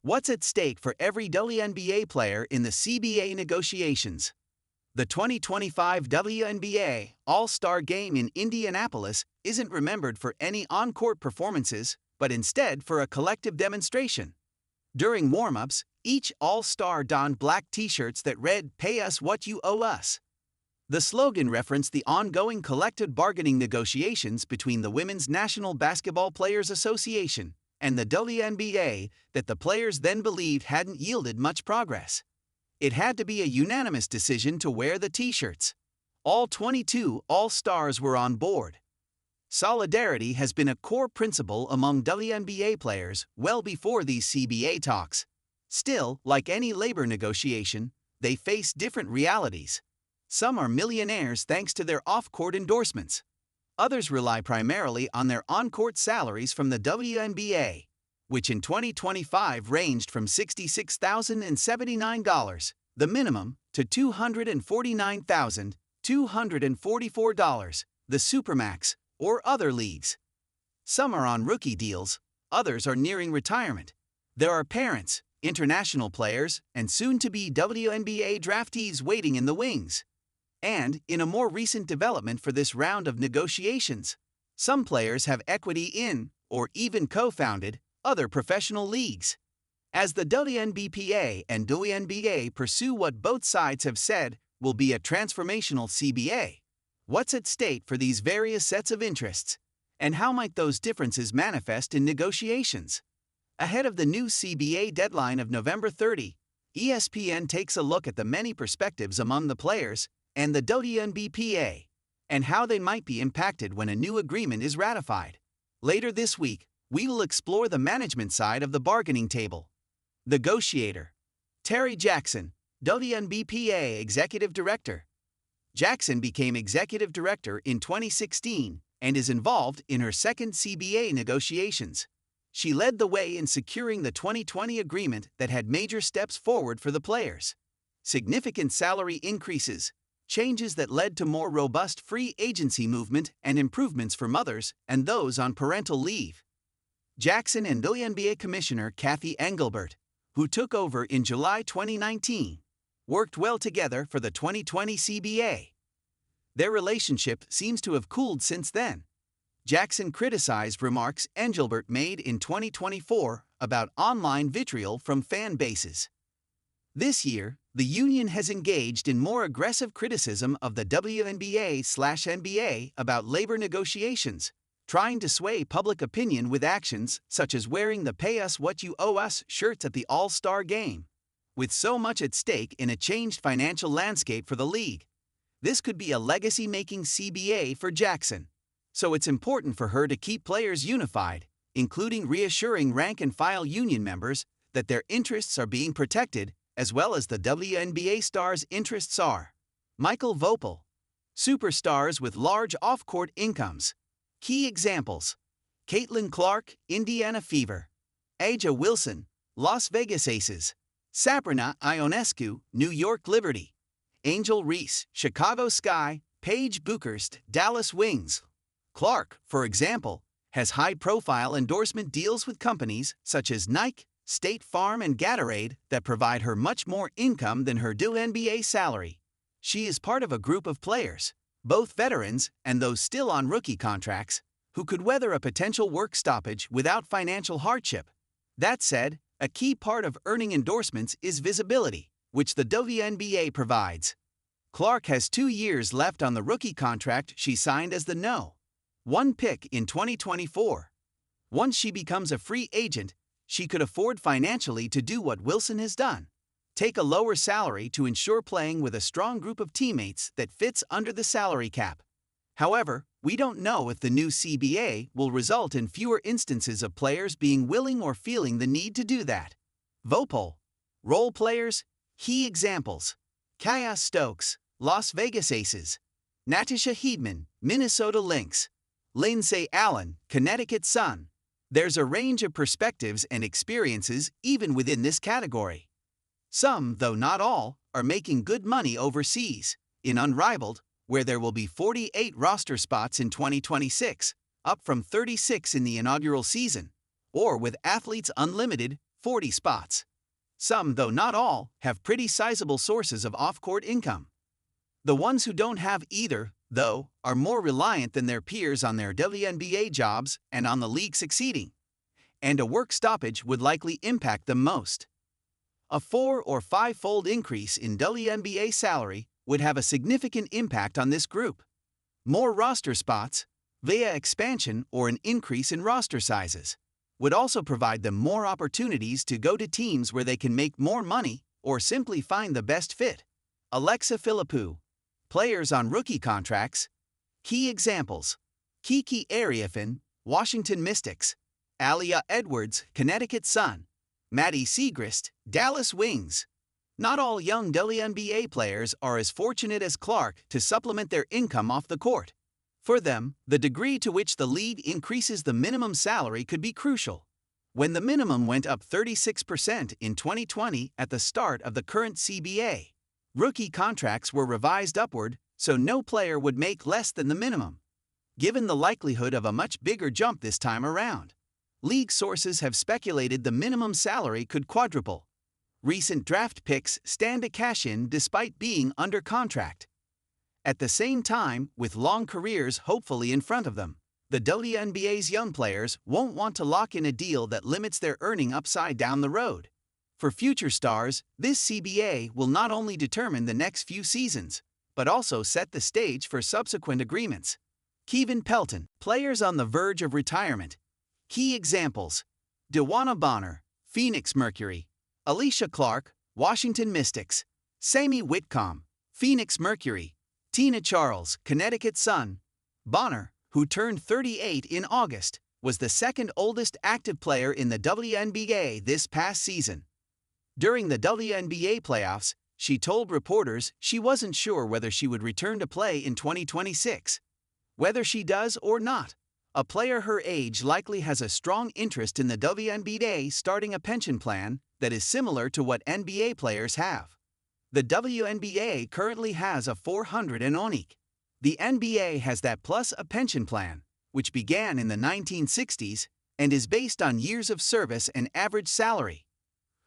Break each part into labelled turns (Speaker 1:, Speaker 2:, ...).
Speaker 1: What's at stake for every WNBA player in the CBA negotiations? The 2025 WNBA All-Star Game in Indianapolis isn't remembered for any on-court performances, but instead for a collective demonstration. During warmups, each All-Star donned black t-shirts that read, "Pay us what you owe us." The slogan referenced the ongoing collective bargaining negotiations between the Women's National Basketball Players Association and the WNBA that the players then believed hadn't yielded much progress. It had to be a unanimous decision to wear the t-shirts. All 22 All-Stars were on board. Solidarity has been a core principle among WNBA players well before these CBA talks. Still, like any labor negotiation, they face different realities. Some are millionaires thanks to their off-court endorsements. Others rely primarily on their on-court salaries from the WNBA, which in 2025 ranged from $66,079, the minimum, to $249,244, the supermax, or other leagues. Some are on rookie deals, others are nearing retirement. There are parents, international players, and soon-to-be WNBA draftees waiting in the wings. And, in a more recent development for this round of negotiations, some players have equity in, or even co-founded, other professional leagues. As the WNBPA and WNBA pursue what both sides have said will be a transformational CBA, what's at stake for these various sets of interests? And how might those differences manifest in negotiations? Ahead of the new CBA deadline of November 30, ESPN takes a look at the many perspectives among the players and the WNBPA, and how they might be impacted when a new agreement is ratified. Later this week, we will explore the management side of the bargaining table. Negotiator Terry Jackson, WNBPA Executive Director. Jackson became Executive Director in 2016 and is involved in her second CBA negotiations. She led the way in securing the 2020 agreement that had major steps forward for the players. Significant salary increases, changes that led to more robust free agency movement and improvements for mothers and those on parental leave. Jackson and WNBA Commissioner Kathy Engelbert, who took over in July 2019, worked well together for the 2020 CBA. Their relationship seems to have cooled since then. Jackson criticized remarks Engelbert made in 2024 about online vitriol from fan bases. This year, the union has engaged in more aggressive criticism of the WNBA/NBA about labor negotiations, trying to sway public opinion with actions such as wearing the "Pay Us What You Owe Us" shirts at the All-Star Game. With so much at stake in a changed financial landscape for the league, this could be a legacy-making CBA for Jackson. So it's important for her to keep players unified, including reassuring rank-and-file union members that their interests are being protected, as well as the WNBA stars' interests are. Michael Vopel. Superstars with large off-court incomes. Key examples: Caitlin Clark, Indiana Fever. Aja Wilson, Las Vegas Aces. Sabrina Ionescu, New York Liberty. Angel Reese, Chicago Sky. Paige Buchhorst, Dallas Wings. Clark, for example, has high-profile endorsement deals with companies such as Nike, State Farm, and Gatorade that provide her much more income than her WNBA salary. She is part of a group of players, both veterans and those still on rookie contracts, who could weather a potential work stoppage without financial hardship. That said, a key part of earning endorsements is visibility, which the WNBA provides. Clark has 2 years left on the rookie contract she signed as the No. 1 pick in 2024. Once she becomes a free agent, she could afford financially to do what Wilson has done: take a lower salary to ensure playing with a strong group of teammates that fits under the salary cap. However, we don't know if the new CBA will result in fewer instances of players being willing or feeling the need to do that. Vopel. Role players. Key examples: Kaya Stokes, Las Vegas Aces. Natasha Heedman, Minnesota Lynx. Lindsay Allen, Connecticut Sun. There's a range of perspectives and experiences even within this category. Some, though not all, are making good money overseas, in Unrivaled, where there will be 48 roster spots in 2026, up from 36 in the inaugural season, or with Athletes Unlimited, 40 spots. Some, though not all, have pretty sizable sources of off-court income. The ones who don't have either, though, are more reliant than their peers on their WNBA jobs and on the league succeeding. And a work stoppage would likely impact them most. A 4- or 5-fold increase in WNBA salary would have a significant impact on this group. More roster spots, via expansion or an increase in roster sizes, would also provide them more opportunities to go to teams where they can make more money or simply find the best fit. Alexa Philippou. Players on rookie contracts. Key examples: Kiki Ariafin, Washington Mystics; Alia Edwards, Connecticut Sun; Maddie Siegrist, Dallas Wings. Not all young WNBA players are as fortunate as Clark to supplement their income off the court. For them, the degree to which the league increases the minimum salary could be crucial. When the minimum went up 36% in 2020 at the start of the current CBA, rookie contracts were revised upward so no player would make less than the minimum. Given the likelihood of a much bigger jump this time around, league sources have speculated the minimum salary could quadruple. Recent draft picks stand to cash in despite being under contract. At the same time, with long careers hopefully in front of them, the WNBA's young players won't want to lock in a deal that limits their earning upside down the road. For future stars, this CBA will not only determine the next few seasons, but also set the stage for subsequent agreements. Kevin Pelton. Players on the verge of retirement. Key examples: DeWanna Bonner, Phoenix Mercury; Alicia Clark, Washington Mystics; Sammy Whitcomb, Phoenix Mercury; Tina Charles, Connecticut Sun. Bonner, who turned 38 in August, was the second oldest active player in the WNBA this past season. During the WNBA playoffs, she told reporters she wasn't sure whether she would return to play in 2026. Whether she does or not, a player her age likely has a strong interest in the WNBA starting a pension plan that is similar to what NBA players have. The WNBA currently has a 400 and ONIC. The NBA has that plus a pension plan, which began in the 1960s and is based on years of service and average salary.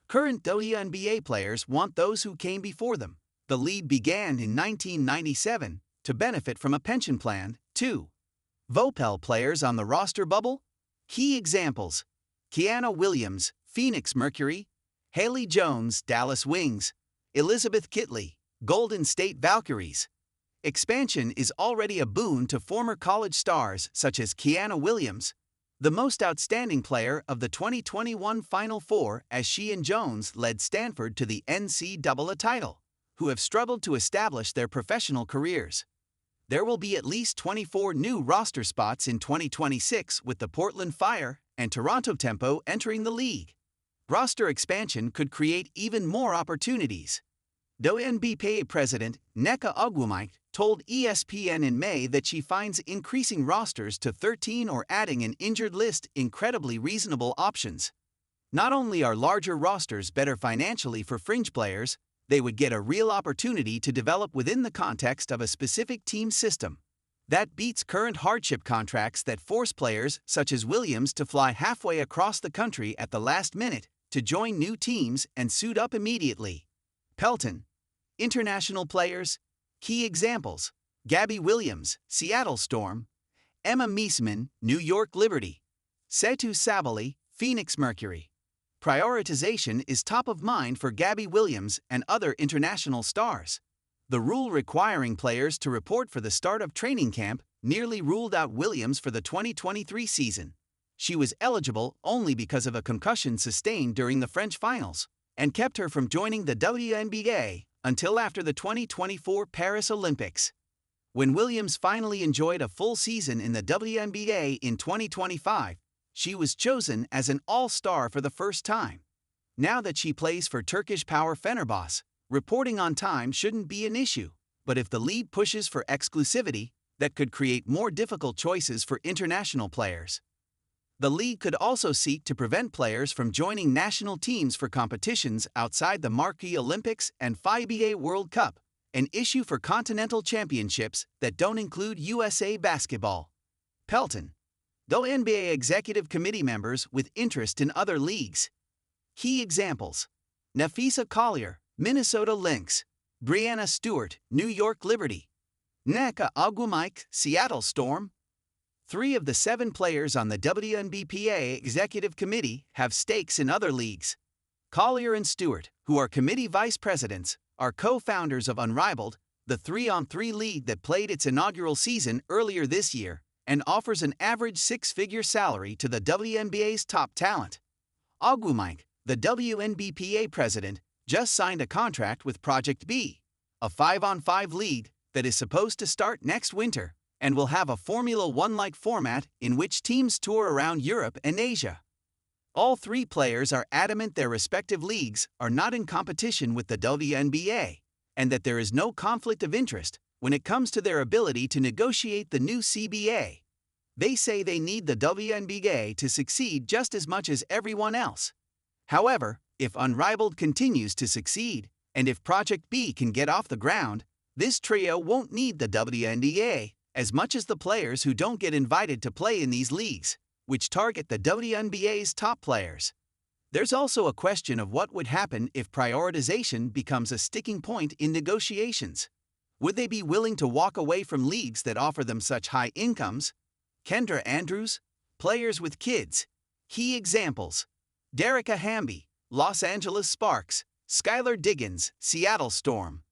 Speaker 1: Current WNBA players want those who came before them. The league began in 1997 to benefit from a pension plan, too. VOPEL players on the roster bubble. Key examples: Kiana Williams, Phoenix Mercury; Haley Jones, Dallas Wings; Elizabeth Kitley, Golden State Valkyries. Expansion is already a boon to former college stars such as Kiana Williams, the most outstanding player of the 2021 Final Four, as she and Jones led Stanford to the NCAA title, who have struggled to establish their professional careers. There will be at least 24 new roster spots in 2026 with the Portland Fire and Toronto Tempo entering the league. Roster expansion could create even more opportunities. WNBA President Nneka Ogwumike told ESPN in May that she finds increasing rosters to 13 or adding an injured list incredibly reasonable options. Not only are larger rosters better financially for fringe players, they would get a real opportunity to develop within the context of a specific team system. That beats current hardship contracts that force players such as Williams to fly halfway across the country at the last minute to join new teams and suit up immediately. Pelton. International players. Key examples: Gabby Williams, Seattle Storm; Emma Meesman, New York Liberty; Setu Sabally, Phoenix Mercury. Prioritization is top of mind for Gabby Williams and other international stars. The rule requiring players to report for the start of training camp nearly ruled out Williams for the 2023 season. She was eligible only because of a concussion sustained during the French finals, and kept her from joining the WNBA until after the 2024 Paris Olympics. When Williams finally enjoyed a full season in the WNBA in 2025, she was chosen as an all-star for the first time. Now that she plays for Turkish power Fenerbahçe, reporting on time shouldn't be an issue, but if the league pushes for exclusivity, that could create more difficult choices for international players. The league could also seek to prevent players from joining national teams for competitions outside the marquee Olympics and FIBA World Cup, an issue for continental championships that don't include USA Basketball. Pelton. WNBA Executive Committee members with interest in other leagues. Key examples: Nafisa Collier, Minnesota Lynx; Brianna Stewart, New York Liberty; Nneka Ogwumike, Seattle Storm. 3 of the 7 players on the WNBPA Executive Committee have stakes in other leagues. Collier and Stewart, who are committee vice presidents, are co-founders of Unrivaled, the 3-on-3 league that played its inaugural season earlier this year and offers an average 6-figure salary to the WNBA's top talent. Ogwumike, the WNBPA president, just signed a contract with Project B, a 5-on-5 league that is supposed to start next winter and will have a Formula One-like format in which teams tour around Europe and Asia. All 3 players are adamant their respective leagues are not in competition with the WNBA, and that there is no conflict of interest when it comes to their ability to negotiate the new CBA. They say they need the WNBA to succeed just as much as everyone else. However, if Unrivaled continues to succeed, and if Project B can get off the ground, this trio won't need the WNBA as much as the players who don't get invited to play in these leagues, which target the WNBA's top players. There's also a question of what would happen if prioritization becomes a sticking point in negotiations. Would they be willing to walk away from leagues that offer them such high incomes? Kendra Andrews, players with kids. Key examples: Derica Hamby, Los Angeles Sparks; Skylar Diggins, Seattle Storm.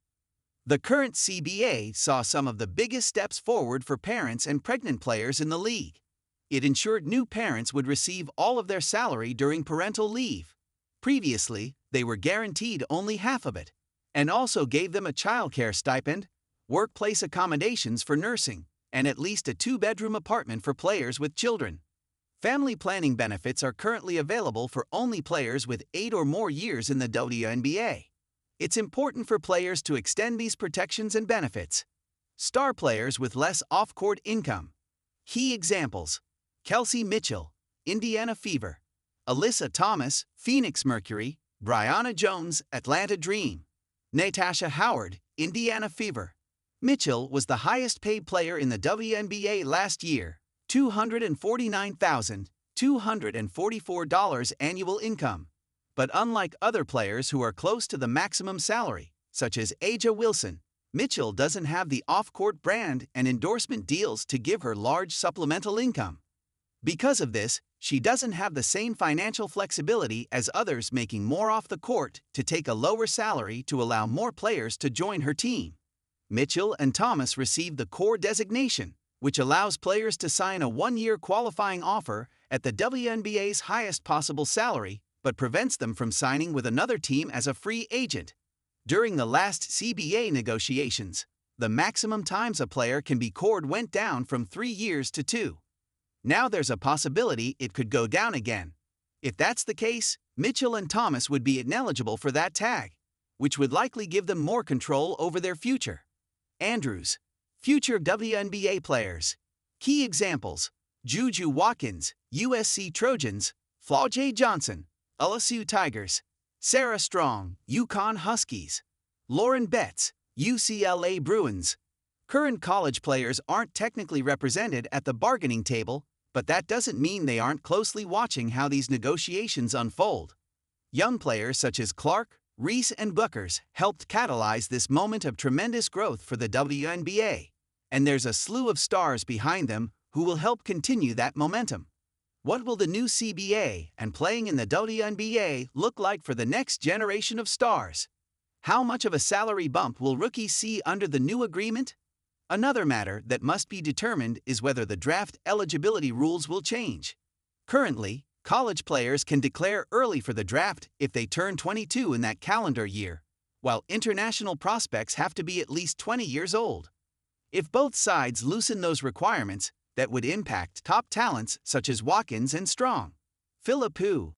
Speaker 1: The current CBA saw some of the biggest steps forward for parents and pregnant players in the league. It ensured new parents would receive all of their salary during parental leave. Previously, they were guaranteed only half of it, and also gave them a childcare stipend, workplace accommodations for nursing, and at least a 2-bedroom apartment for players with children. Family planning benefits are currently available for only players with 8 or more years in the WNBA. It's important for players to extend these protections and benefits. Star players with less off-court income. Key examples: Kelsey Mitchell, Indiana Fever; Alyssa Thomas, Phoenix Mercury; Brianna Jones, Atlanta Dream; Natasha Howard, Indiana Fever. Mitchell was the highest-paid player in the WNBA last year, $249,244 annual income. But unlike other players who are close to the maximum salary, such as Aja Wilson, Mitchell doesn't have the off-court brand and endorsement deals to give her large supplemental income. Because of this, she doesn't have the same financial flexibility as others making more off the court to take a lower salary to allow more players to join her team. Mitchell and Thomas received the core designation, which allows players to sign a 1-year qualifying offer at the WNBA's highest possible salary, but prevents them from signing with another team as a free agent. During the last CBA negotiations, the maximum times a player can be cored went down from 3 years to 2. Now there's a possibility it could go down again. If that's the case, Mitchell and Thomas would be ineligible for that tag, which would likely give them more control over their future. Andrews, future WNBA players. Key examples: Juju Watkins, USC Trojans; Flau'jae Johnson, LSU Tigers; Sarah Strong, UConn Huskies; Lauren Betts, UCLA Bruins. Current college players aren't technically represented at the bargaining table, but that doesn't mean they aren't closely watching how these negotiations unfold. Young players such as Clark, Reese, and Buckers helped catalyze this moment of tremendous growth for the WNBA, and there's a slew of stars behind them who will help continue that momentum. What will the new CBA and playing in the WNBA look like for the next generation of stars? How much of a salary bump will rookies see under the new agreement? Another matter that must be determined is whether the draft eligibility rules will change. Currently, college players can declare early for the draft if they turn 22 in that calendar year, while international prospects have to be at least 20 years old. If both sides loosen those requirements, that would impact top talents such as Watkins and Strong. Phillip Hu,